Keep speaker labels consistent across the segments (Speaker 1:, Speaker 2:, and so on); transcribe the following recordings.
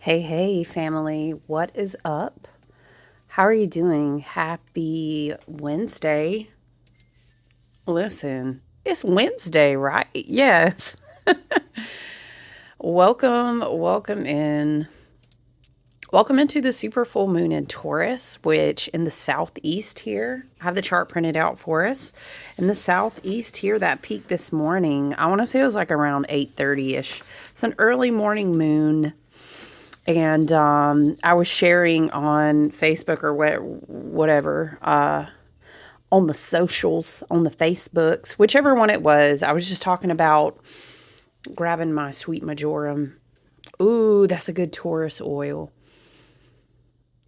Speaker 1: Hey, family, what is up? How are you doing? Happy Wednesday. Listen, it's Wednesday, right? Yes. Welcome in. Welcome into the super full moon in Taurus, which in the southeast here, I have the chart printed out for us. In the southeast here, that peak this morning, I want to say it was like around 8:30ish. It's an early morning moon. And I was sharing on Facebook or whatever, on the socials, on the Facebooks, whichever one it was. I was just talking about grabbing my sweet majorum. Ooh, that's a good Taurus oil.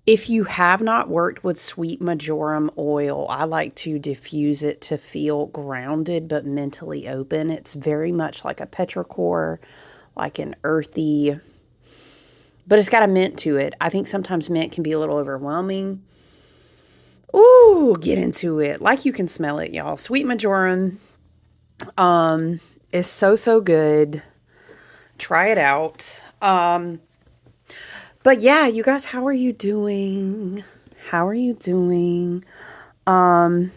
Speaker 1: If you have not worked with sweet majorum oil, I like to diffuse it to feel grounded but mentally open. It's very much like a petrichor, like an earthy, but it's got a mint to it. I think sometimes mint can be a little overwhelming. Ooh, get into it. Like you can smell it, y'all. Sweet majoram is so good. Try it out. But yeah, you guys, how are you doing? How are you doing? Um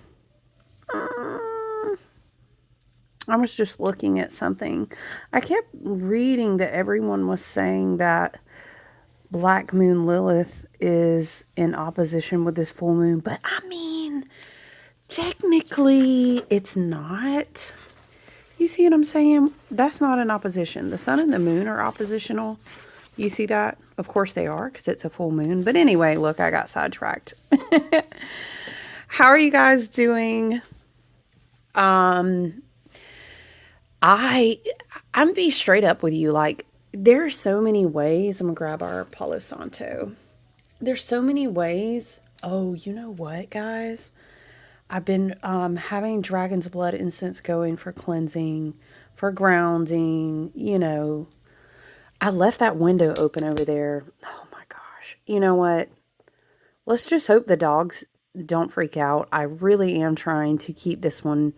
Speaker 1: I was just looking at something. I kept reading that everyone was saying that Black Moon Lilith is in opposition with this full moon, but I mean, technically it's not. You see what I'm saying? That's not an opposition. The sun and the moon are oppositional. You see that? Of course they are, because it's a full moon. But anyway, look, I got sidetracked. How are you guys doing? Um, I I'm be straight up with you. Like, there's so many ways. I'm gonna grab our Palo Santo. There's so many ways. Oh, you know what, guys? I've been having dragon's blood incense going for cleansing, for grounding. I left that window open over there. Oh my gosh. You know what? Let's just hope the dogs don't freak out. I really am trying to keep this one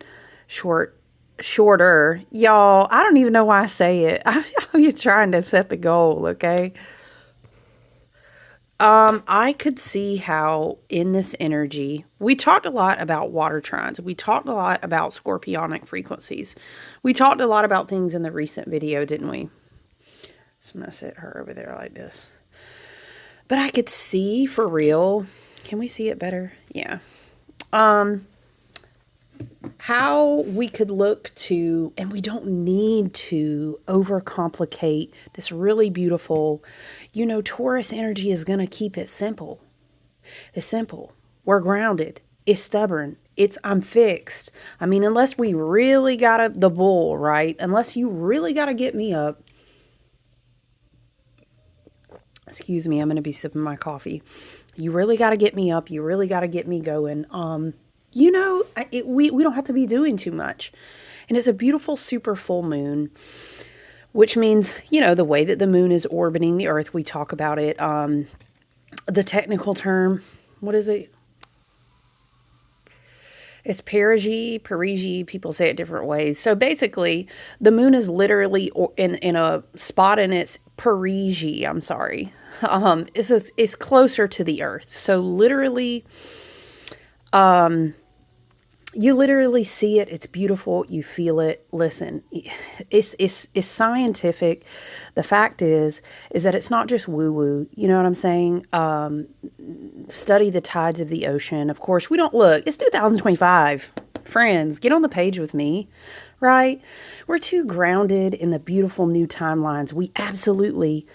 Speaker 1: short shorter. Y'all, I don't even know why I say it. I'm trying to set the goal, okay? I could see how in this energy, we talked a lot about water trines. We talked a lot about scorpionic frequencies. We talked a lot about things in the recent video, didn't we? So I'm gonna sit her over there like this. But I could see for real. Can we see it better? Yeah. Um, how we could look to, and we don't need to overcomplicate this really beautiful, Taurus energy is going to keep it simple. It's simple. We're grounded. It's stubborn. I'm fixed. I mean, unless we really gotta, the bull, right? Unless you really gotta get me up. Excuse me, I'm going to be sipping my coffee. You really got to get me up. You really got to get me going. We don't have to be doing too much. And it's a beautiful super full moon, which means, the way that the moon is orbiting the earth, we talk about it. The technical term, what is it? It's perigee. People say it different ways. So basically, the moon is literally in a spot in its perigee. I'm sorry. It's closer to the earth. So literally, you literally see it. It's beautiful. You feel it. Listen, it's scientific. The fact is that it's not just woo woo. You know what I'm saying? Study the tides of the ocean. Of course, we don't look. It's 2025. Friends, get on the page with me, right? We're too grounded in the beautiful new timelines. We absolutely,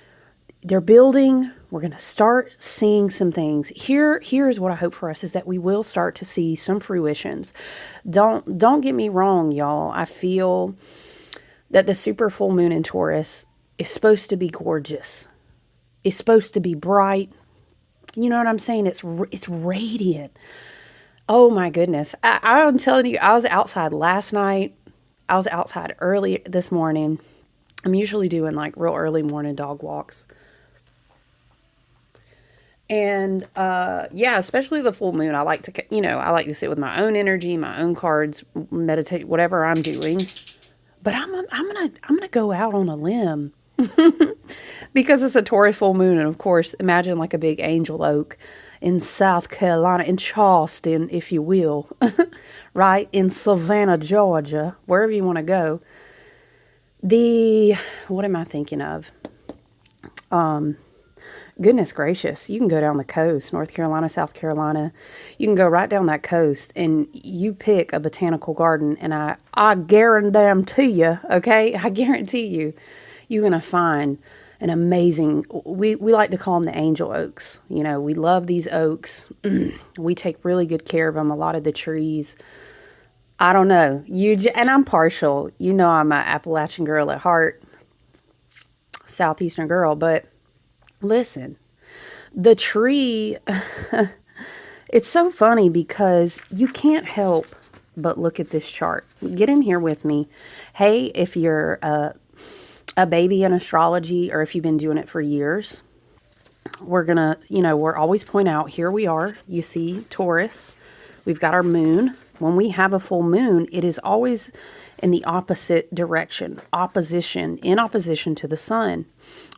Speaker 1: they're building. We're going to start seeing some things. Here's what I hope for us is that we will start to see some fruitions. Don't get me wrong, y'all. I feel that the super full moon in Taurus is supposed to be gorgeous. It's supposed to be bright. You know what I'm saying? It's radiant. Oh my goodness. I'm telling you, I was outside last night. I was outside early this morning. I'm usually doing like real early morning dog walks. And yeah, especially the full moon, I like to sit with my own energy, my own cards, meditate, whatever I'm doing. But I'm gonna go out on a limb. because it's a Taurus full moon. And of course, imagine like a big angel oak in South Carolina, in Charleston, if you will, right? In Savannah, Georgia, wherever you want to go. What am I thinking of? Goodness gracious, you can go down the coast, North Carolina, South Carolina. You can go right down that coast and you pick a botanical garden, and I guarantee you, okay? I guarantee you, you're going to find an amazing, we like to call them the angel oaks. You know, we love these oaks. We take really good care of them, a lot of the trees. I don't know. And I'm partial. You know, I'm an Appalachian girl at heart, Southeastern girl, but listen, the tree, it's so funny because you can't help but look at this chart. Get in here with me. Hey, if you're a baby in astrology, or if you've been doing it for years, we're always point out, here we are. You see Taurus. We've got our moon. When we have a full moon, it is always in the opposite direction, in opposition to the sun.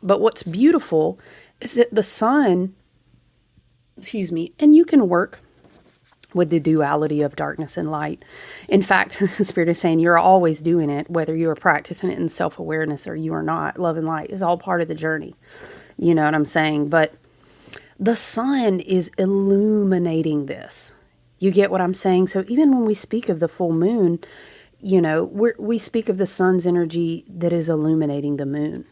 Speaker 1: But what's beautiful is that the sun, and you can work with the duality of darkness and light. In fact, the Spirit is saying you're always doing it, whether you are practicing it in self-awareness or you are not. Love and light is all part of the journey. You know what I'm saying? But the sun is illuminating this. You get what I'm saying? So even when we speak of the full moon, you know, we speak of the sun's energy that is illuminating the moon.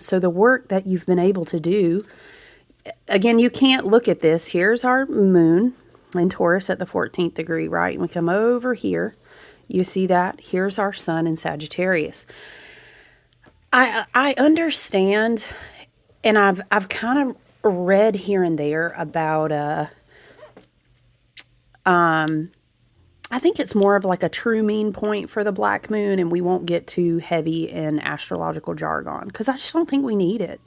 Speaker 1: So the work that you've been able to do, again, you can't look at this. Here's our moon in Taurus at the 14th degree, right? And we come over here. You see that? Here's our sun in Sagittarius. I understand, and I've kind of read here and there about I think it's more of like a true mean point for the black moon, and we won't get too heavy in astrological jargon because I just don't think we need it.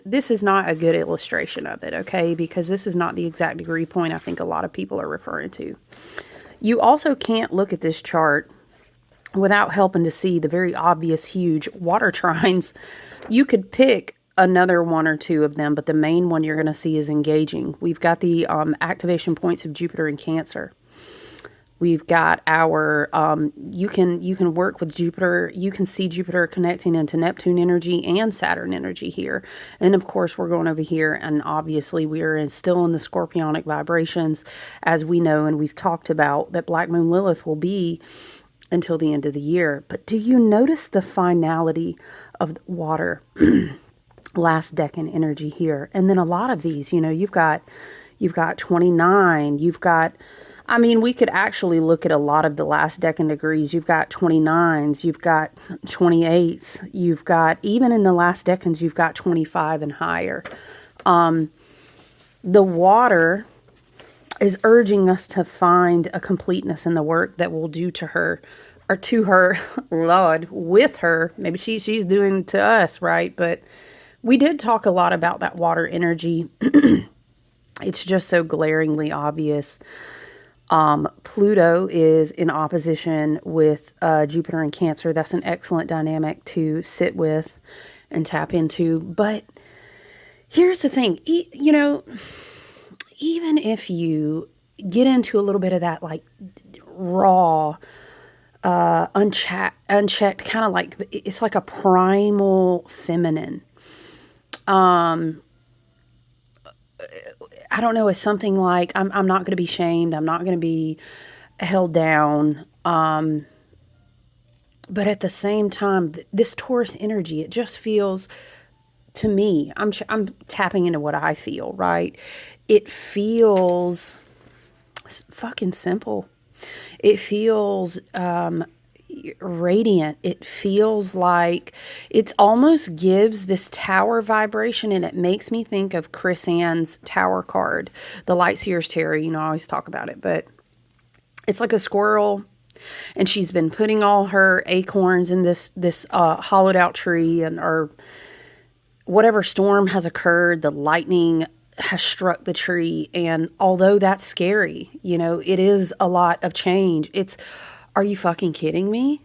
Speaker 1: This is not a good illustration of it, okay? Because this is not the exact degree point I think a lot of people are referring to. You also can't look at this chart without helping to see the very obvious huge water trines. You could pick another one or two of them, but the main one you're going to see is engaging. We've got the activation points of Jupiter in Cancer. We've got our, you can work with Jupiter. You can see Jupiter connecting into Neptune energy and Saturn energy here. And of course, we're going over here, and obviously we are still in the scorpionic vibrations, as we know, and we've talked about that Black Moon Lilith will be until the end of the year. But do you notice the finality of water? Last decan energy here. And then a lot of these, you know, you've got 29, we could actually look at a lot of the last decan degrees. You've got 29s, you've got 28s, you've got, even in the last decans, you've got 25 and higher. The water is urging us to find a completeness in the work that we'll do to her, or to her, Lord, with her. Maybe she's doing to us, right? But we did talk a lot about that water energy. It's just so glaringly obvious. Pluto is in opposition with Jupiter in Cancer. That's an excellent dynamic to sit with and tap into. But here's the thing, you know, even if you get into a little bit of that like raw, unchecked, kind of like, it's like a primal feminine. I don't know, it's something like, I'm not going to be shamed. I'm not going to be held down. But at the same time, this Taurus energy, it just feels, to me, I'm tapping into what I feel, right? It feels fucking simple. It feels, radiant. It feels like it almost gives this tower vibration, and it makes me think of Chris Ann's tower card, the Light Seer's Tarot. You know, I always talk about it, but it's like a squirrel, and she's been putting all her acorns in this hollowed out tree, or whatever storm has occurred, the lightning has struck the tree, and although that's scary, you know, it is a lot of change. Are you fucking kidding me?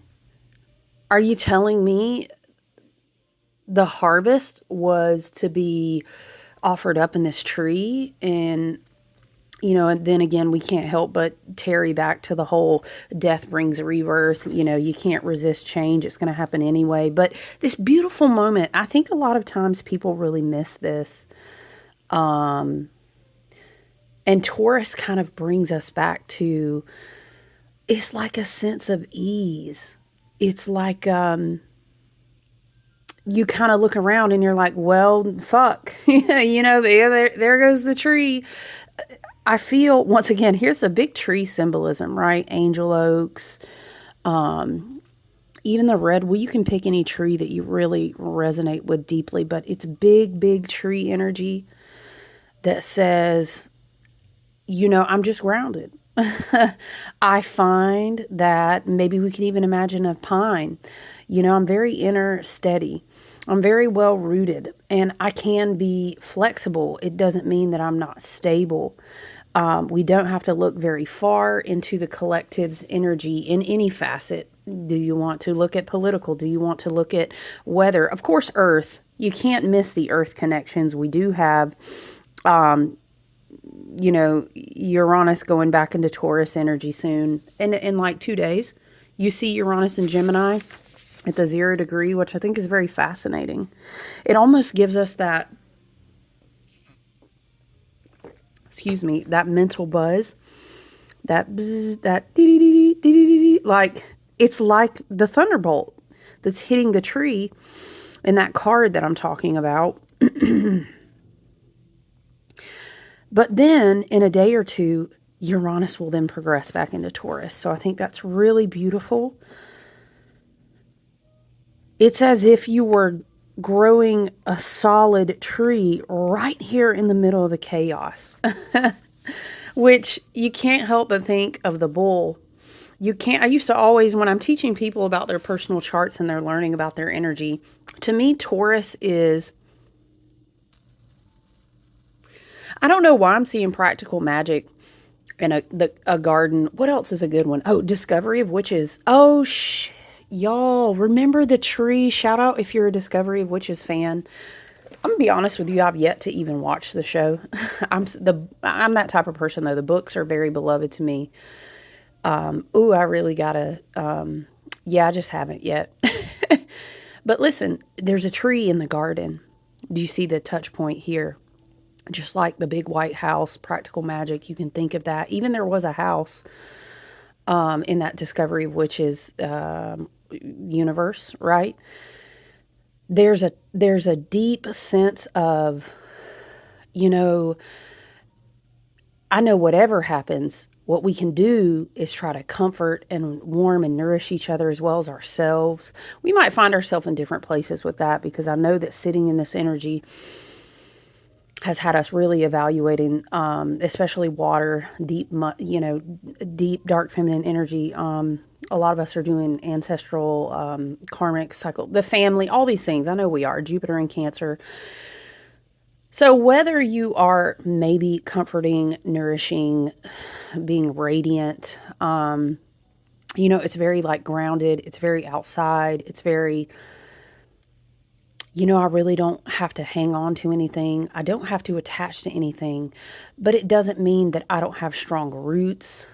Speaker 1: Are you telling me the harvest was to be offered up in this tree? And and then again, we can't help but tarry back to the whole death brings rebirth. You can't resist change. It's going to happen anyway. But this beautiful moment, I think a lot of times people really miss this. And Taurus kind of brings us back to, it's like a sense of ease. It's like, you kind of look around and you're like, well, fuck, there goes the tree. I feel, once again, here's the big tree symbolism, right? Angel oaks, even the red. Well, you can pick any tree that you really resonate with deeply, but it's big, big tree energy that says, I'm just grounded. I find that maybe we could even imagine a pine. I'm very inner steady. I'm very well rooted, and I can be flexible. It doesn't mean that I'm not stable. We don't have to look very far into the collective's energy in any facet. Do you want to look at political? Do you want to look at weather? Of course, Earth. You can't miss the Earth connections. We do have, Uranus going back into Taurus energy soon. In like 2 days, you see Uranus and Gemini at the 0 degree, which I think is very fascinating. It almost gives us that, that mental buzz, that bzz, that dee, like it's like the thunderbolt that's hitting the tree in that card that I'm talking about. But then in a day or two, Uranus will then progress back into Taurus. So I think that's really beautiful. It's as if you were growing a solid tree right here in the middle of the chaos, which you can't help but think of the bull. I used to always, when I'm teaching people about their personal charts and they're learning about their energy, to me, Taurus is, I don't know why I'm seeing practical magic in a garden. What else is a good one? Oh, Discovery of Witches. Oh, y'all, remember the tree? Shout out if you're a Discovery of Witches fan. I'm gonna be honest with you, I've yet to even watch the show. I'm that type of person though. The books are very beloved to me. I really gotta. I just haven't yet. But listen, there's a tree in the garden. Do you see the touch point here? Just like the big white house, practical magic, you can think of that. Even there was a house in that Discovery of Witches universe, right? There's a deep sense of, I know whatever happens, what we can do is try to comfort and warm and nourish each other as well as ourselves. We might find ourselves in different places with that, because I know that sitting in this energy has had us really evaluating, especially water, deep, deep, dark feminine energy. A lot of us are doing ancestral, karmic cycle, the family, all these things. I know we are. Jupiter and Cancer. So whether you are maybe comforting, nourishing, being radiant, it's very like grounded. It's very outside. It's very, I really don't have to hang on to anything. I don't have to attach to anything, but it doesn't mean that I don't have strong roots.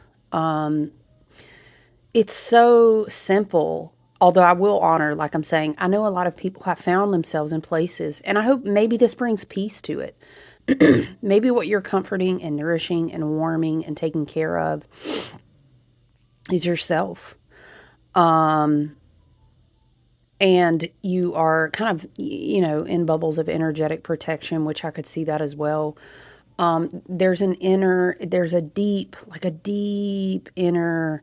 Speaker 1: It's so simple, although I will honor, like I'm saying, I know a lot of people have found themselves in places, and I hope maybe this brings peace to it. Maybe what you're comforting and nourishing and warming and taking care of is yourself. And you are kind of, in bubbles of energetic protection, which I could see that as well. There's a deep inner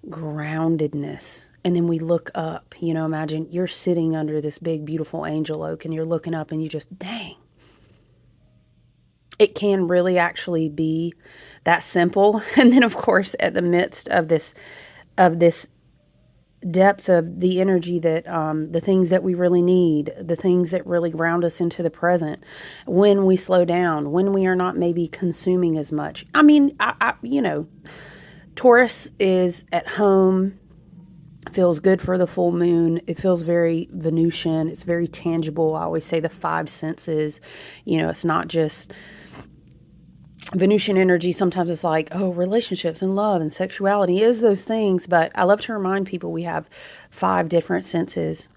Speaker 1: groundedness. And then we look up, imagine you're sitting under this big, beautiful angel oak and you're looking up and you just, dang. It can really actually be that simple. And then, of course, at the midst of this depth of the energy, that the things that we really need, the things that really ground us into the present, when we slow down, when we are not maybe consuming as much. I mean, Taurus is at home. Feels good for the full moon. It feels very Venusian. It's very tangible. I always say the five senses. You know, it's not just Venusian energy. Sometimes it's like, oh, relationships and love and sexuality is those things. But I love to remind people we have five different senses.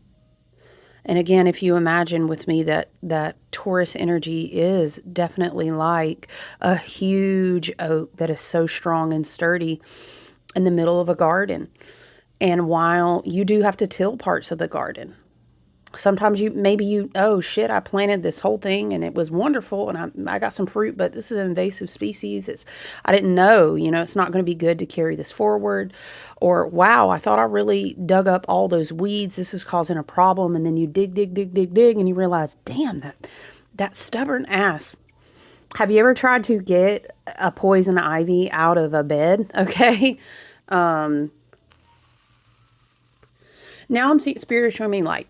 Speaker 1: And again, if you imagine with me that Taurus energy is definitely like a huge oak that is so strong and sturdy in the middle of a garden. And while you do have to till parts of the garden, sometimes oh shit, I planted this whole thing and it was wonderful and I got some fruit, but this is an invasive species. I didn't know, it's not going to be good to carry this forward. Or, wow, I thought I really dug up all those weeds. This is causing a problem. And then you dig, and you realize, damn, that stubborn ass. Have you ever tried to get a poison ivy out of a bed? Okay. Now I'm seeing Spirit is showing me like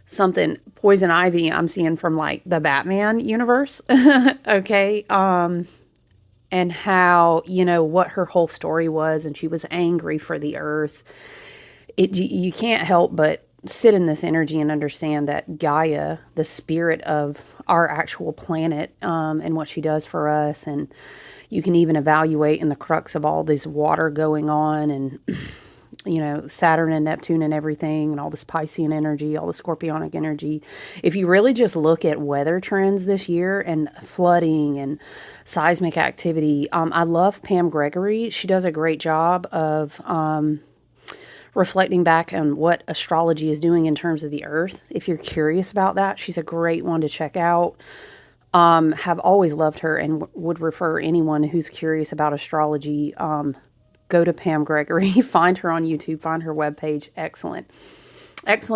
Speaker 1: something poison ivy I'm seeing from like the Batman universe. Okay. And how, what her whole story was, and she was angry for the earth. You can't help but sit in this energy and understand that Gaia, the spirit of our actual planet, and what she does for us. And you can even evaluate in the crux of all this water going on, and Saturn and Neptune and everything, and all this Piscean energy, all the Scorpionic energy. If you really just look at weather trends this year and flooding and seismic activity, I love Pam Gregory. She does a great job of reflecting back on what astrology is doing in terms of the earth. If you're curious about that, she's a great one to check out. Have always loved her and would refer anyone who's curious about astrology, go to Pam Gregory, find her on YouTube, find her webpage. Excellent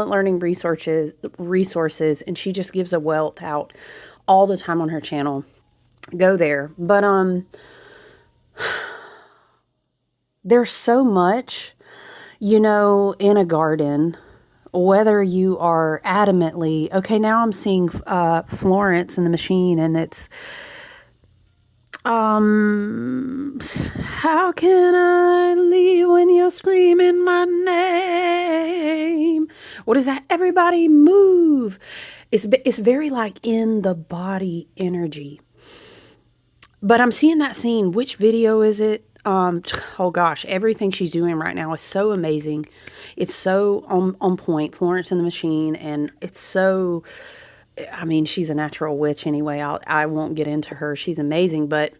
Speaker 1: learning resources. And she just gives a wealth out all the time on her channel. Go there. But, there's so much, in a garden, whether you are adamantly, okay, now I'm seeing, Florence in the machine, and it's, how can I leave when you're screaming my name? What is that? Everybody move. It's very like in the body energy. But I'm seeing that scene. Which video is it? Oh gosh, everything she's doing right now is so amazing. It's so on point. Florence and the Machine, and it's so, I mean, she's a natural witch anyway. I won't get into her. She's amazing, but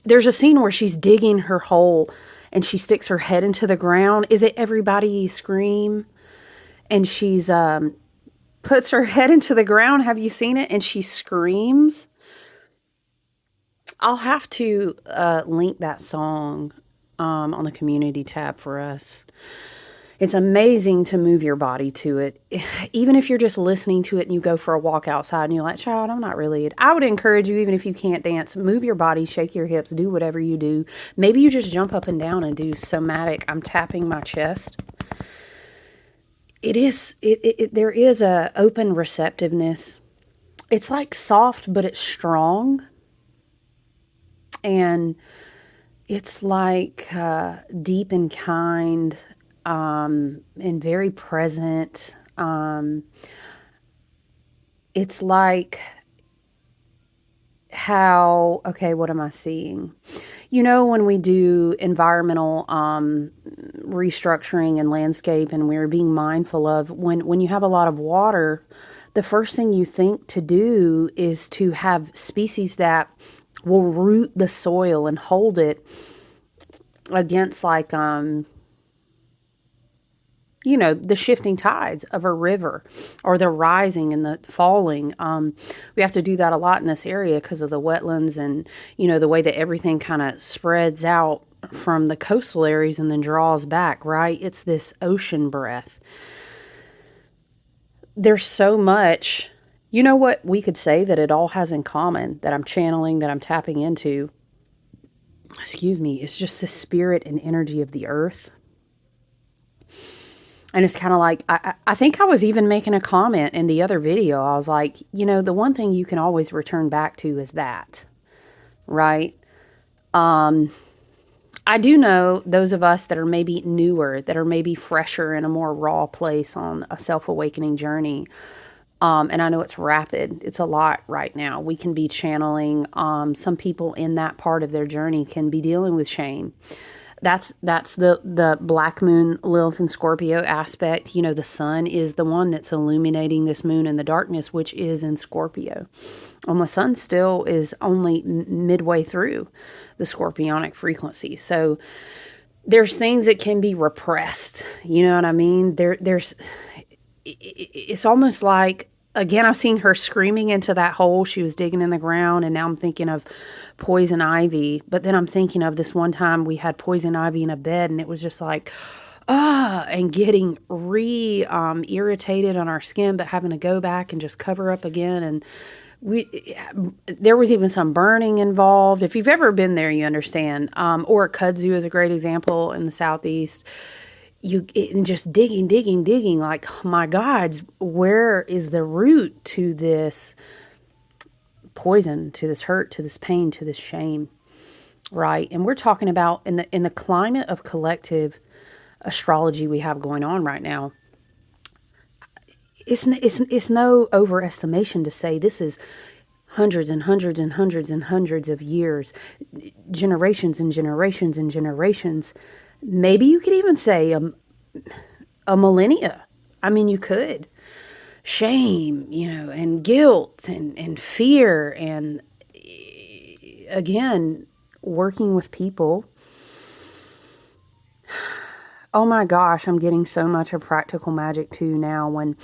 Speaker 1: there's a scene where she's digging her hole and she sticks her head into the ground. Is it Everybody Scream? And she's puts her head into the ground. Have you seen it? And she screams. I'll have to link that song on the community tab for us. It's amazing to move your body to it. Even if you're just listening to it and you go for a walk outside and you're like, child, I'm not really it. I would encourage you, even if you can't dance, move your body, shake your hips, do whatever you do. Maybe you just jump up and down and do somatic. I'm tapping my chest. There is a open receptiveness. It's like soft, but it's strong. And it's like deep and kind, and very present. It's like how, okay, what am I seeing? When we do environmental restructuring and landscape, and we're being mindful of when you have a lot of water, the first thing you think to do is to have species that will root the soil and hold it against like, the shifting tides of a river, or the rising and the falling. We have to do that a lot in this area because of the wetlands and, the way that everything kind of spreads out from the coastal areas and then draws back, right? It's this ocean breath. There's so much, what we could say that it all has in common, that I'm channeling, that I'm tapping into. Excuse me. It's just the spirit and energy of the earth. And it's kind of like, I think I was even making a comment in the other video. I was like, the one thing you can always return back to is that, right? I do know those of us that are maybe newer, that are maybe fresher in a more raw place on a self awakening journey. And I know it's rapid. It's a lot right now. We can be channeling, some people in that part of their journey can be dealing with shame. That's the black moon, Lilith and Scorpio aspect. You know, the sun is the one that's illuminating this moon in the darkness, which is in Scorpio. And the sun still is only midway through the scorpionic frequency. So there's things that can be repressed. You know what I mean? It's almost like, again, I've seen her screaming into that hole she was digging in the ground, and now I'm thinking of poison ivy. But then I'm thinking of this one time we had poison ivy in a bed, and it was just like, and getting irritated on our skin, but having to go back and just cover up again. And there was even some burning involved. If you've ever been there, you understand. Or kudzu is a great example in the Southeast. And just digging, like, oh my God, where is the root to this poison, to this hurt, to this pain, to this shame, right? And we're talking about in the climate of collective astrology we have going on right now. It's no overestimation to say this is hundreds and hundreds and hundreds and hundreds of years, generations and generations and generations. Maybe you could even say a millennia. I mean, you could. Shame, and guilt and fear. And again, working with people. Oh my gosh, I'm getting so much of practical magic too now when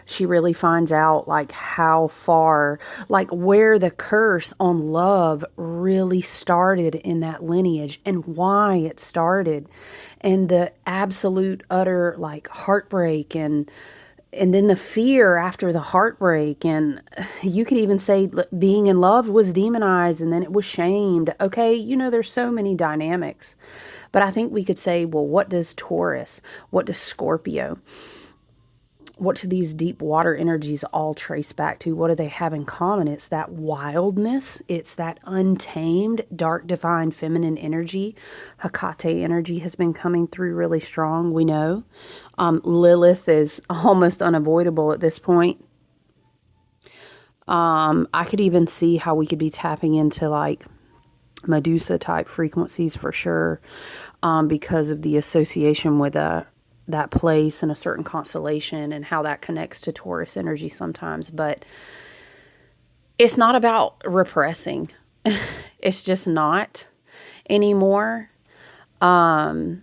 Speaker 1: she really finds out like how far, like where the curse on love really started in that lineage and why it started, and the absolute utter like heartbreak and then the fear after the heartbreak. And you could even say being in love was demonized and then it was shamed. Okay, there's so many dynamics. But I think we could say, well, what does Taurus, what does Scorpio, what do these deep water energies all trace back to? What do they have in common? It's that wildness. It's that untamed, dark, divine, feminine energy. Hecate energy has been coming through really strong, we know. Lilith is almost unavoidable at this point. I could even see how we could be tapping into like Medusa type frequencies for sure, because of the association with that place and a certain constellation and how that connects to Taurus energy sometimes. But it's not about repressing. It's just not anymore. So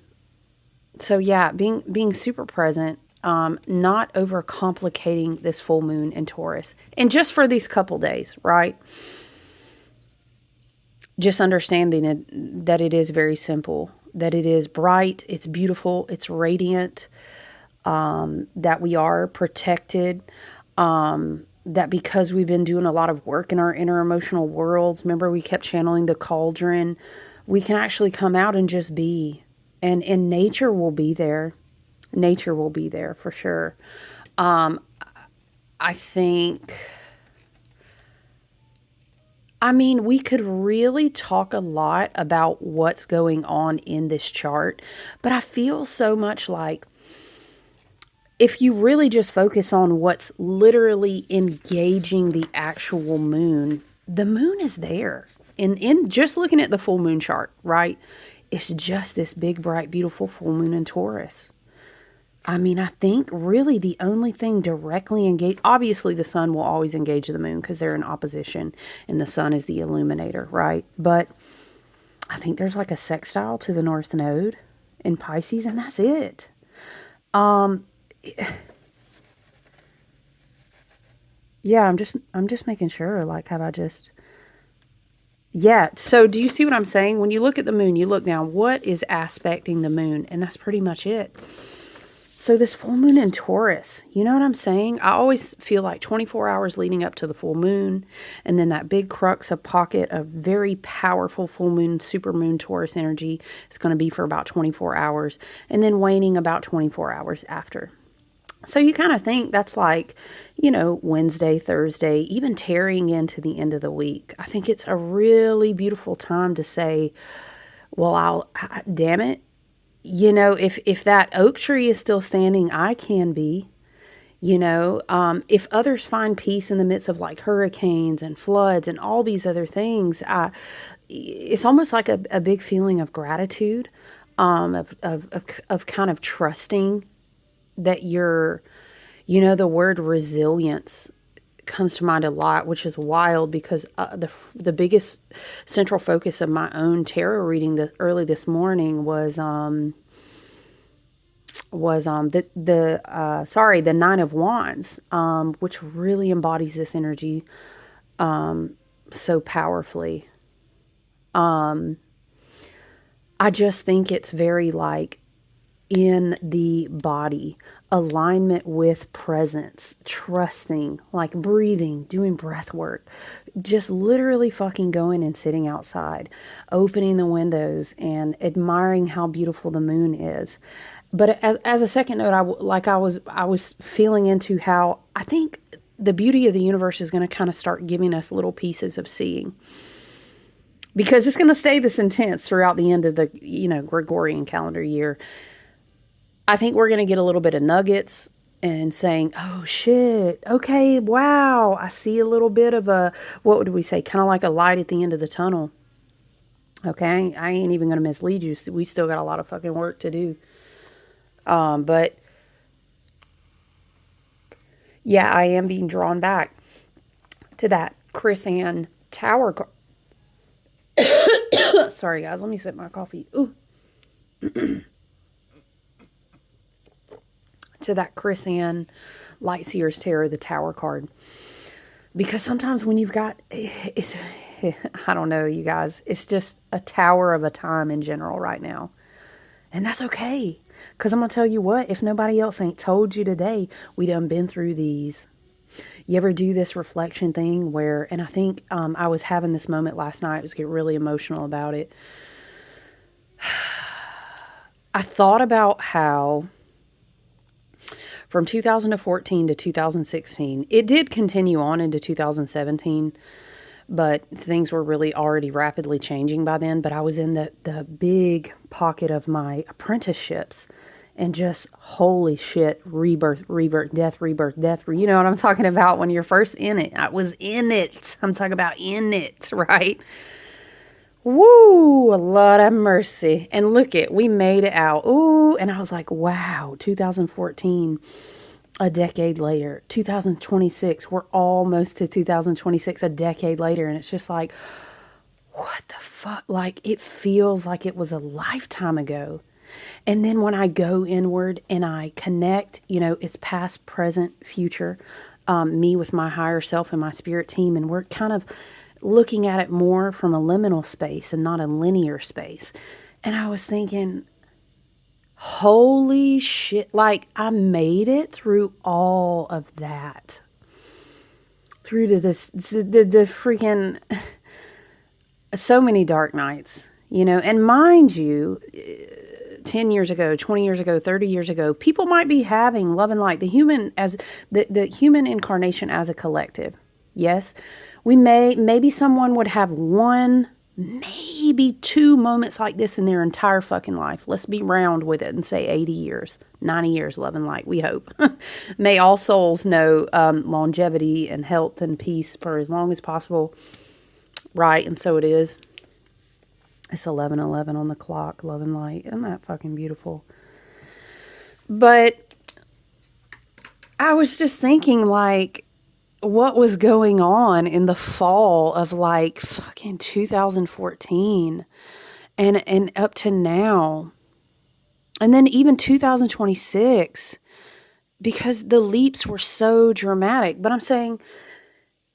Speaker 1: yeah, being super present, not overcomplicating this full moon in Taurus. And just for these couple days, right? Just understanding that it is very simple, that it is bright, it's beautiful, it's radiant, that we are protected, that because we've been doing a lot of work in our inner emotional worlds, remember we kept channeling the cauldron, we can actually come out and just be. And nature will be there. Nature will be there for sure. I think... I mean, we could really talk a lot about what's going on in this chart, but I feel so much like if you really just focus on what's literally engaging the actual moon, the moon is there. And in just looking at the full moon chart, right? It's just this big, bright, beautiful full moon in Taurus. I mean, I think really the only thing directly engaged, obviously the sun will always engage the moon because they're in opposition and the sun is the illuminator, right? But I think there's like a sextile to the North Node in Pisces, and that's it. Yeah, I'm just making sure, like, have I just... Yeah, so do you see what I'm saying? When you look at the moon, you look down, what is aspecting the moon? And that's pretty much it. So this full moon in Taurus, you know what I'm saying? I always feel like 24 hours leading up to the full moon, and then that big crux, a pocket of very powerful full moon, super moon Taurus energy is going to be for about 24 hours, and then waning about 24 hours after. So you kind of think that's like, Wednesday, Thursday, even tearing into the end of the week. I think it's a really beautiful time to say, Well, damn it. You know, if that oak tree is still standing, I can be. You know, if others find peace in the midst of like hurricanes and floods and all these other things, it's almost like a big feeling of gratitude, of kind of trusting that you're, you know, the word resilience comes to mind a lot, which is wild because the biggest central focus of my own tarot reading early this morning was the Nine of Wands, which really embodies this energy so powerfully. I just think it's very like in the body, alignment with presence, trusting, like breathing, doing breath work, just literally fucking going and sitting outside, opening the windows and admiring how beautiful the moon is. But as a second note, I was feeling into how I think the beauty of the universe is going to kind of start giving us little pieces of seeing, because it's going to stay this intense throughout the end of the, you know, Gregorian calendar year. I think we're going to get a little bit of nuggets and saying, oh shit, okay, wow, I see a little bit of a, what would we say, kind of like a light at the end of the tunnel. Okay, I ain't even going to mislead you. We still got a lot of fucking work to do. But yeah, I am being drawn back to that Chris Ann Tower. Sorry, guys. Let me sip my coffee. Ooh. To that Chris Ann Light Seers Tarot, the Tower card. Because sometimes when you've got, it's, I don't know, you guys, it's just a tower of a time in general right now. And that's okay. Because I'm going to tell you what, if nobody else ain't told you today, we done been through these. You ever do this reflection thing where, and I think I was having this moment last night, I was getting really emotional about it. I thought about how from 2014 to 2016, it did continue on into 2017, but things were really already rapidly changing by then. But I was in the big pocket of my apprenticeships and just holy shit, rebirth, death, you know what I'm talking about when you're first in it. I was in it. I'm talking about in it, right? Woo, Lord have mercy. And look it, we made it out. Ooh, and I was like, wow, 2014, a decade later, 2026, we're almost to 2026, a decade later. And it's just like, what the fuck? Like, it feels like it was a lifetime ago. And then when I go inward and I connect, you know, it's past, present, future, me with my higher self and my spirit team, and we're kind of looking at it more from a liminal space and not a linear space. And I was thinking, holy shit, like I made it through all of that. Through to this, the freaking, so many dark nights, you know, and mind you, 10 years ago, 20 years ago, 30 years ago, people might be having love and light, the human as the human incarnation as a collective. Yes. Maybe someone would have one, maybe two moments like this in their entire fucking life. Let's be round with it and say 80 years, 90 years, love and light, we hope. May all souls know longevity and health and peace for as long as possible. Right, and so it is. It's 11:11 on the clock, love and light. Isn't that fucking beautiful? But I was just thinking, like, what was going on in the fall of like fucking 2014 and up to now. And then even 2026, because the leaps were so dramatic. But I'm saying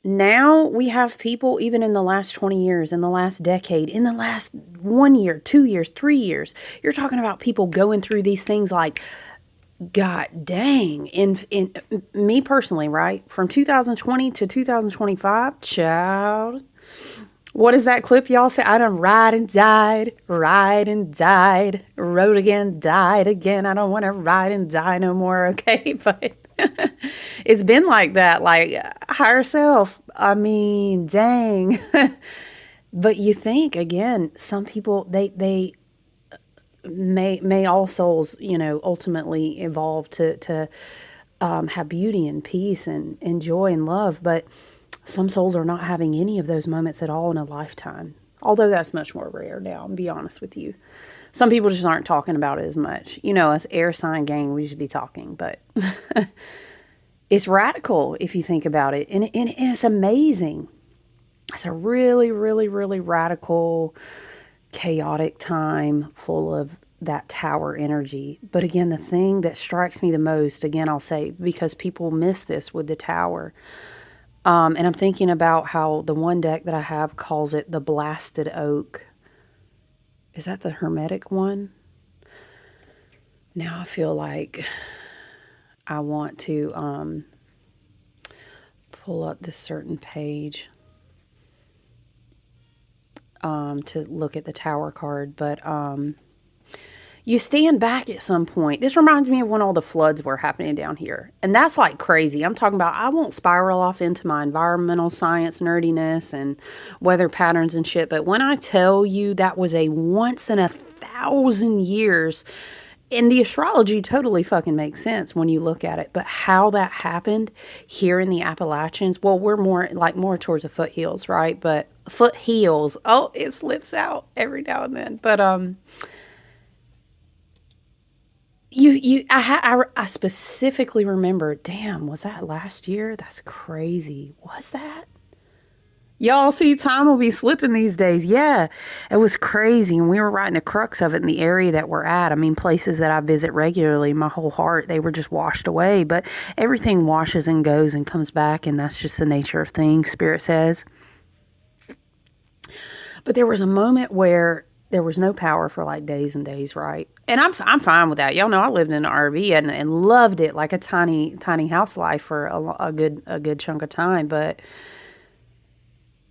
Speaker 1: now we have people, even in the last 20 years, in the last decade, in the last 1 year, 2 years, 3 years, you're talking about people going through these things like, God dang, in me personally, right? From 2020 to 2025, child. What is that clip y'all say? I done ride and died, rode again, died again. I don't want to ride and die no more, okay? But it's been like that, like higher self. I mean, dang. But you think, again, some people, they may all souls, ultimately evolve to have beauty and peace and joy and love. But some souls are not having any of those moments at all in a lifetime. Although that's much more rare now, I'll be honest with you. Some people just aren't talking about it as much. Us air sign gang, we should be talking, but it's radical if you think about it. And it's amazing. It's a really, really, really radical, chaotic time full of that tower energy. But again, the thing that strikes me the most, again, I'll say, because people miss this with the tower. And I'm thinking about how the one deck that I have calls it the Blasted Oak. Is that the Hermetic one? Now I feel like I want to pull up this certain page to look at the tower card. But you stand back at some point. This reminds me of when all the floods were happening down here. And that's like crazy. I'm talking about, I won't spiral off into my environmental science nerdiness and weather patterns and shit. But when I tell you that was a once in 1,000 years, and the astrology totally fucking makes sense when you look at it. But how that happened here in the Appalachians, well, we're more towards the foothills, right? But foothills, oh, it slips out every now and then. But I specifically remember, damn, was that last year? That's crazy. Was that? Y'all see, time will be slipping these days. Yeah, it was crazy. And we were right in the crux of it in the area that we're at. I mean, places that I visit regularly, my whole heart, they were just washed away. But everything washes and goes and comes back. And that's just the nature of things, Spirit says. But there was a moment where there was no power for like days and days, right? And I'm fine with that. Y'all know I lived in an RV and loved it, like a tiny house life for a good chunk of time. But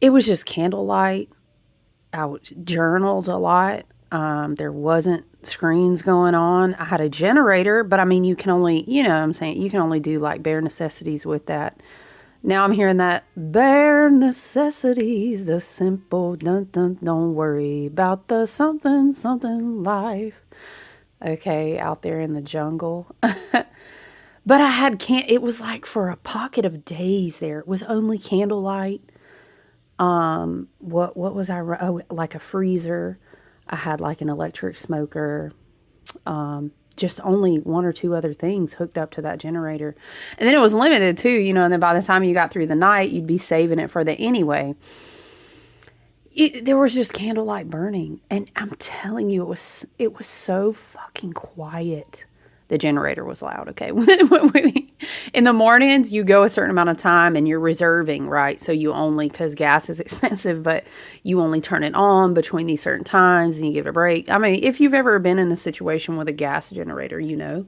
Speaker 1: it was just candlelight. I journaled a lot. There wasn't screens going on. I had a generator, but I mean, you can only, what I'm saying, you can only do like bare necessities with that. Now I'm hearing that bare necessities, the simple, don't worry about the something life. Okay, out there in the jungle. But I had it was like for a pocket of days there. It was only candlelight. What was I? Oh, like a freezer. I had like an electric smoker. Just only one or two other things hooked up to that generator. And then it was limited too, and then by the time you got through the night, you'd be saving it for the anyway. There was just candlelight burning. And I'm telling you, it was so fucking quiet. The generator was loud, okay? In the mornings, you go a certain amount of time and you're reserving, right? So you only, because gas is expensive, but you only turn it on between these certain times and you give it a break. I mean, if you've ever been in a situation with a gas generator, It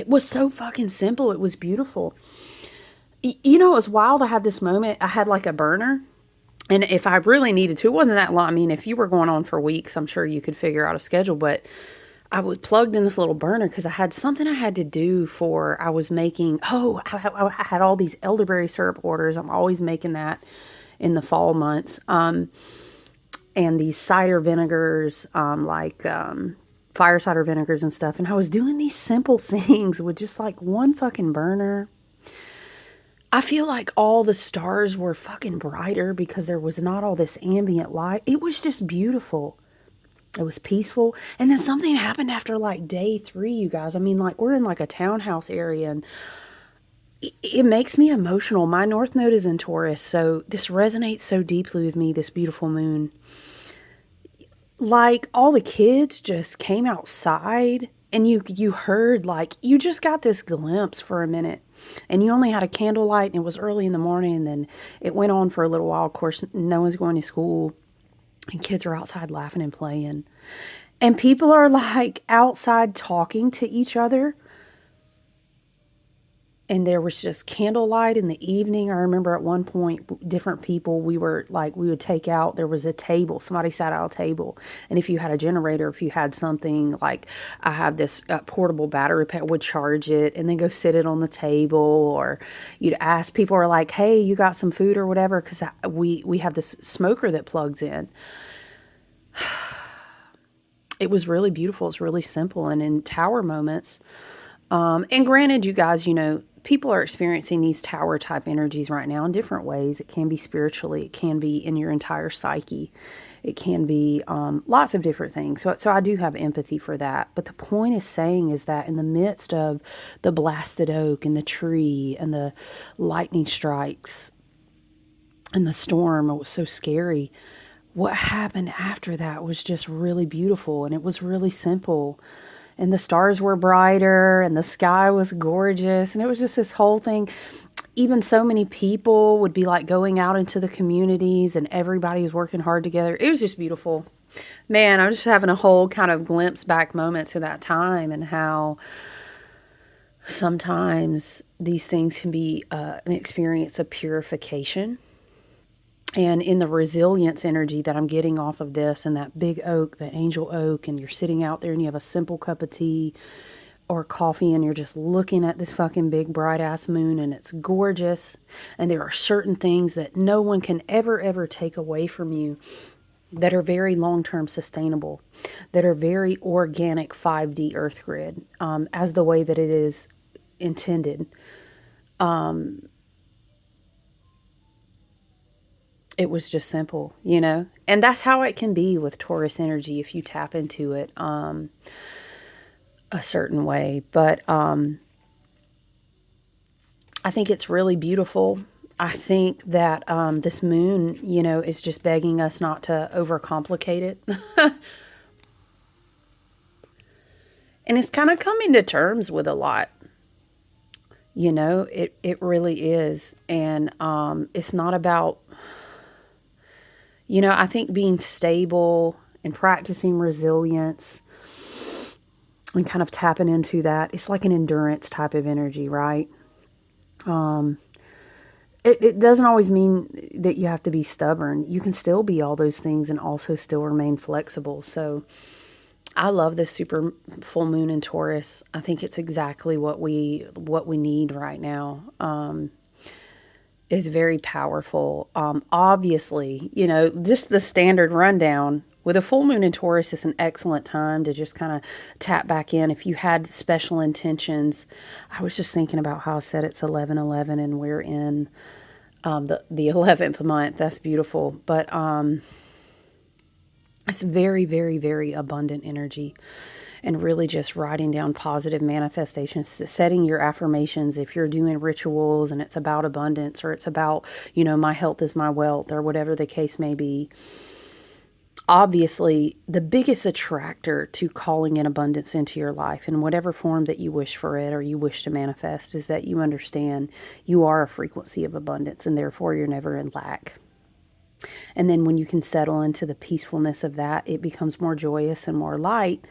Speaker 1: was so fucking simple. It was beautiful. It was wild. I had this moment. I had like a burner. And if I really needed to, it wasn't that long. I mean, if you were going on for weeks, I'm sure you could figure out a schedule. But I was plugged in this little burner because I had something I had to do I was making, I had all these elderberry syrup orders. I'm always making that in the fall months. And these cider vinegars, fire cider vinegars and stuff. And I was doing these simple things with just like one fucking burner. I feel like all the stars were fucking brighter because there was not all this ambient light. It was just beautiful. It was peaceful. And then something happened after like day 3, you guys. I mean, like we're in like a townhouse area and it makes me emotional. My North Node is in Taurus, so this resonates so deeply with me, this beautiful moon. Like all the kids just came outside and you heard like you just got this glimpse for a minute and you only had a candlelight and it was early in the morning and then it went on for a little while. Of course, no one's going to school and kids are outside laughing and playing and people are like outside talking to each other. And there was just candlelight in the evening. I remember at one point, different people, we were like, we would take out, there was a table, somebody sat at a table. And if you had a generator, if you had something like, I have this portable battery pack, would charge it and then go sit it on the table. Or you'd ask people, are like, hey, you got some food or whatever? Because we have this smoker that plugs in. It was really beautiful. It's really simple. And in tower moments, and granted, you guys, people are experiencing these tower type energies right now in different ways. It can be spiritually, it can be in your entire psyche, it can be lots of different things. So I do have empathy for that. But the point is saying is that in the midst of the blasted oak and the tree and the lightning strikes and the storm, it was so scary. What happened after that was just really beautiful, and it was really simple, and the stars were brighter and the sky was gorgeous, and it was just this whole thing. Even so many people would be like going out into the communities and everybody was working hard together. It was just beautiful. Man, I'm just having a whole kind of glimpse back moment to that time, and how sometimes these things can be an experience of purification. And in the resilience energy that I'm getting off of this, and that big oak, the angel oak, and you're sitting out there and you have a simple cup of tea or coffee and you're just looking at this fucking big bright ass moon, and it's gorgeous. And there are certain things that no one can ever take away from you, that are very long-term sustainable, that are very organic 5D earth grid, as the way that it is intended. It was just simple, and that's how it can be with Taurus energy if you tap into it a certain way. But I think it's really beautiful. I think that this moon, is just begging us not to overcomplicate it. And it's kind of coming to terms with a lot. It really is. And it's not about, I think being stable and practicing resilience and kind of tapping into that, it's like an endurance type of energy, right? It doesn't always mean that you have to be stubborn. You can still be all those things and also still remain flexible. So I love this super full moon in Taurus. I think it's exactly what we need right now. Is very powerful. Obviously, just the standard rundown. With a full moon in Taurus, it's an excellent time to just kind of tap back in. If you had special intentions, I was just thinking about how I said it's 11/11 and we're in the 11th month. That's beautiful. But it's very, very, very abundant energy. And really just writing down positive manifestations, setting your affirmations. If you're doing rituals and it's about abundance, or it's about, my health is my wealth, or whatever the case may be. Obviously, the biggest attractor to calling in abundance into your life in whatever form that you wish for it or you wish to manifest is that you understand you are a frequency of abundance, and therefore you're never in lack. And then when you can settle into the peacefulness of that, it becomes more joyous and more light.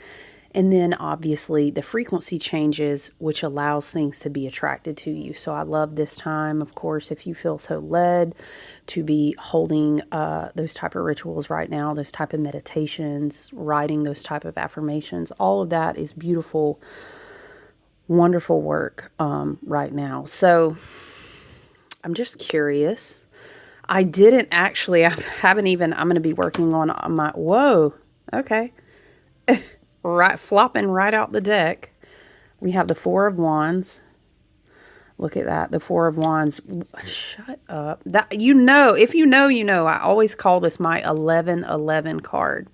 Speaker 1: And then obviously the frequency changes, which allows things to be attracted to you. So I love this time, of course, if you feel so led to be holding those type of rituals right now, those type of meditations, writing those type of affirmations, all of that is beautiful, wonderful work right now. So I'm just curious. I didn't actually, I haven't even, I'm going to be working on my, whoa, okay. Right, flopping right out the deck. We have the Four of Wands. Look at that, the Four of Wands. Shut up. That, if you know, I always call this my 11/11 card.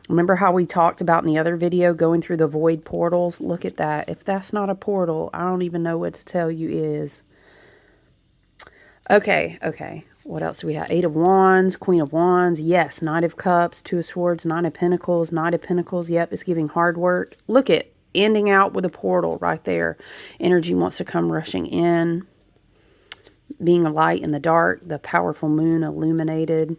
Speaker 1: Remember how we talked about in the other video going through the void portals? Look at that. If that's not a portal, I don't even know what to tell you is. Okay. What else do we have? Eight of Wands, Queen of Wands. Yes, Knight of Cups, Two of Swords, Nine of Pentacles, Knight of Pentacles. Yep, it's giving hard work. Look at ending out with a portal right there. Energy wants to come rushing in. Being a light in the dark, the powerful moon illuminated.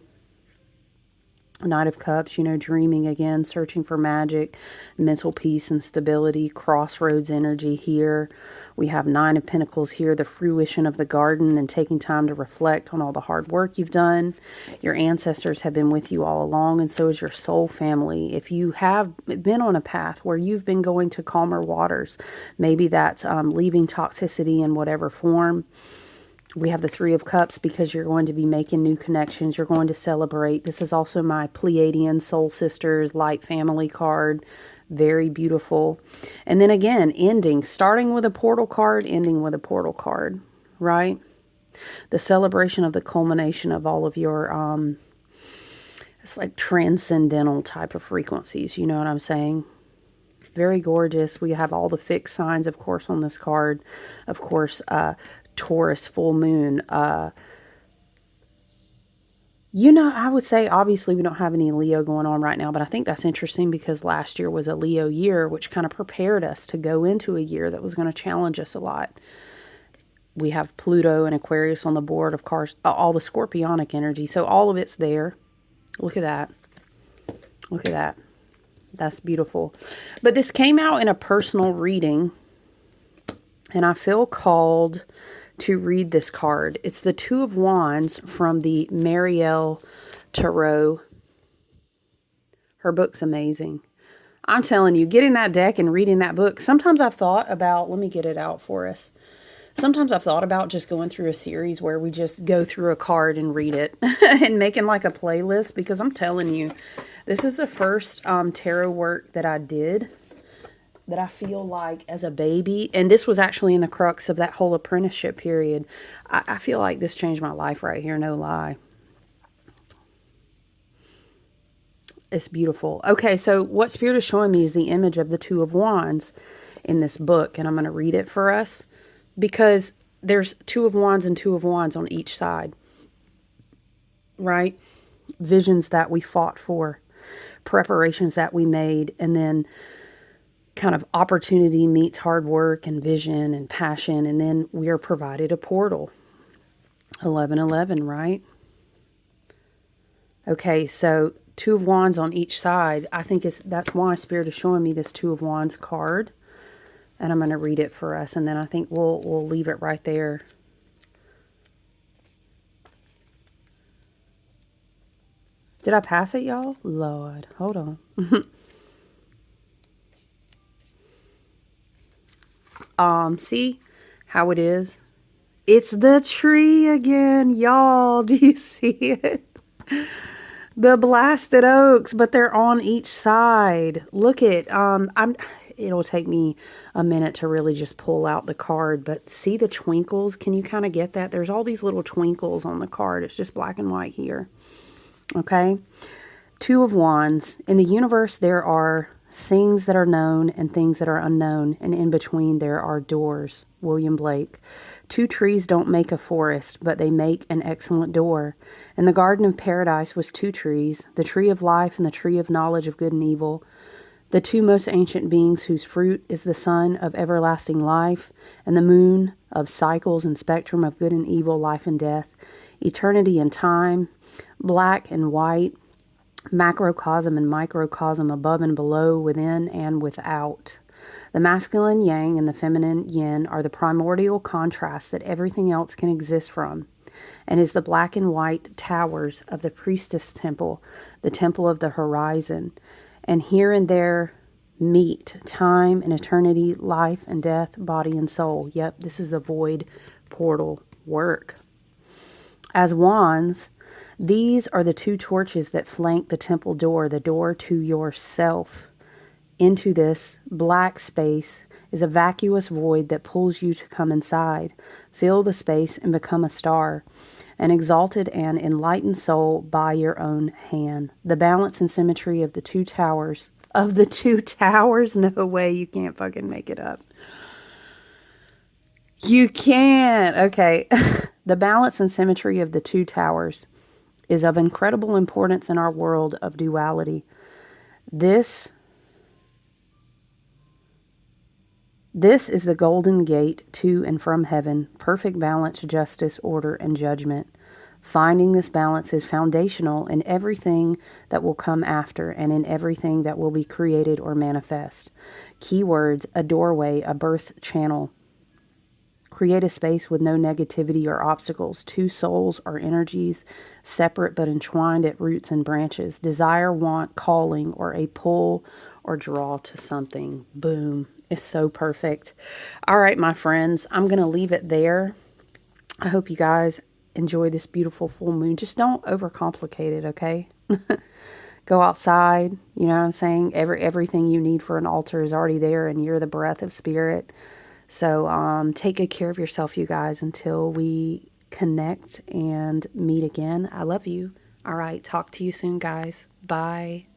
Speaker 1: Knight of Cups, you know, dreaming again, searching for magic, mental peace and stability, crossroads energy here. We have Nine of Pentacles here, the fruition of the garden and taking time to reflect on all the hard work you've done. Your ancestors have been with you all along, and so is your soul family. If you have been on a path where you've been going to calmer waters, maybe that's leaving toxicity in whatever form. We have the Three of Cups because you're going to be making new connections. You're going to celebrate. This is also my Pleiadian Soul Sisters Light Family card. Very beautiful. And then again, ending. Starting with a portal card, ending with a portal card. Right? The celebration of the culmination of all of your, it's like transcendental type of frequencies. You know what I'm saying? Very gorgeous. We have all the fixed signs, of course, on this card. Of course, Taurus, full moon. You know, I would say, obviously, we don't have any Leo going on right now, but I think that's interesting because last year was a Leo year, which kind of prepared us to go into a year that was going to challenge us a lot. We have Pluto and Aquarius on the board, of course, all the scorpionic energy. So all of it's there. Look at that. Look at that. That's beautiful. But this came out in a personal reading, and I feel called to read this card. It's the Two of Wands from the Marielle Tarot. Her book's amazing. I'm telling you, getting that deck and reading that book, sometimes I've thought about, let me get it out for us. Sometimes I've thought about just going through a series where we just go through a card and read it and making like a playlist, because I'm telling you, this is the first tarot work that I did that I feel like as a baby, and this was actually in the crux of that whole apprenticeship period. I feel like this changed my life right here, no lie. It's beautiful. Okay, so what Spirit is showing me is the image of the Two of Wands in this book, and I'm going to read it for us because there's Two of Wands and Two of Wands on each side, right? Visions that we fought for, preparations that we made, and then kind of opportunity meets hard work and vision and passion, and then we are provided a portal. 1111, right? Okay, so Two of Wands on each side. I think that's why Spirit is showing me this Two of Wands card, and I'm going to read it for us, and then I think we'll leave it right there. Did I pass it, y'all? Lord, hold on. See how it is? It's the tree again, y'all. Do you see it? The blasted oaks, but they're on each side. Look at, it'll take me a minute to really just pull out the card, but see the twinkles? Can you kind of get that? There's all these little twinkles on the card. It's just black and white here. Okay. Two of Wands. In the universe, there are things that are known and things that are unknown, and in between there are doors. William Blake. Two trees don't make a forest, but they make an excellent door. And the Garden of Paradise was two trees, the tree of life and the tree of knowledge of good and evil, the two most ancient beings whose fruit is the sun of everlasting life, and the moon of cycles and spectrum of good and evil, life and death, eternity and time, black and white, macrocosm and microcosm, above and below, within and without. The masculine yang and the feminine yin are the primordial contrasts that everything else can exist from, and is the black and white towers of the priestess temple, the temple of the horizon. And here and there meet time and eternity, life and death, body and soul. Yep, this is the void portal work. As wands, these are the two torches that flank the temple door, the door to yourself. Into this black space is a vacuous void that pulls you to come inside, fill the space and become a star, an exalted and enlightened soul by your own hand. The balance and symmetry of the two towers, no way, you can't fucking make it up. You can't. Okay. The balance and symmetry of the two towers is of incredible importance in our world of duality. This is the golden gate to and from heaven, perfect balance, justice, order, and judgment. Finding this balance is foundational in everything that will come after and in everything that will be created or manifest. Keywords: a doorway, a birth channel. Create a space with no negativity or obstacles. Two souls or energies, separate but entwined at roots and branches. Desire, want, calling, or a pull or draw to something. Boom. It's so perfect. All right, my friends, I'm going to leave it there. I hope you guys enjoy this beautiful full moon. Just don't overcomplicate it, okay? Go outside, you know what I'm saying? Everything you need for an altar is already there, and you're the breath of spirit. So take good care of yourself, you guys, until we connect and meet again. I love you. All right, talk to you soon, guys. Bye.